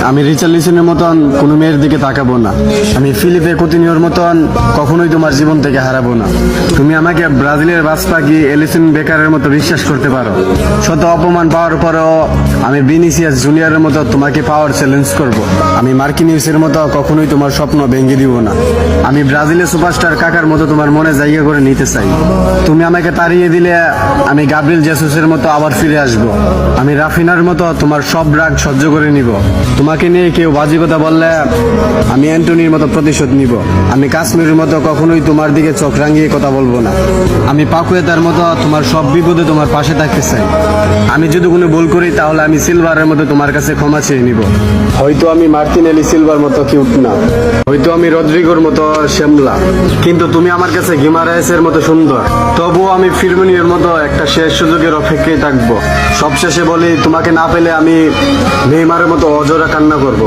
আমি রিচার্লিসনের মতন কোনো মেয়ের দিকে তাকাবো না। আমি ফিলিপে কুতিনিওর মতন কখনোই তোমার জীবন থেকে হারাবো না। তুমি আমাকে ব্রাজিলের বাস পাখি এলিসন বেকারের মতো বিশ্বাস করতে পারো। শত অপমান পাওয়ার পরেও আমি ভিনিসিয়াস জুনিয়রের মতো তোমাকে পাওয়ার চ্যালেঞ্জ করব। আমি মার্কিনিউসের মতো কখনোই তোমার স্বপ্ন ভেঙে দিব না। আমি ব্রাজিলের সুপারস্টার কাকার মতো তোমার মনে জায়গা করে নিতে চাই। তুমি আমাকে তাড়িয়ে দিলে আমি গাব্রিয়েল জেসুসের মতো আবার ফিরে আসব। আমি রাফিনার মতো তোমার সব রাগ সহ্য করে নিব। তোমাকে নিয়ে কেউ বাজে কথা বললে আমি অ্যান্টনির মতো প্রতিশোধ নিব। আমি কাশ্মীরের মতো কখনোই তোমার দিকে চোখ রাঙিয়ে কথা বলবো না। আমি পাকুয়েতার মতো তোমার সব বিপদে তোমার পাশে থাকতে চাই। আমি যদি কোনো ভুল করি তাহলে আমি সিলভারের মতো তোমার কাছে ক্ষমা চেয়ে নিব। হয়তো আমি মার্টিনেলি সিলভার মতো কিউট না, হয়তো আমি রদ্রিগোর মতো শ্যামলা, কিন্তু তুমি আমার কাছে গিমারায়েসের মতো সুন্দর। তবুও আমি ফিরমিনিওর মতো একটা শেষ সুযোগের অপেক্ষায় থাকবো। সবশেষে বলি, তোমাকে না পেলে আমি নেইমারের মতো অজোড়া কান্না করব।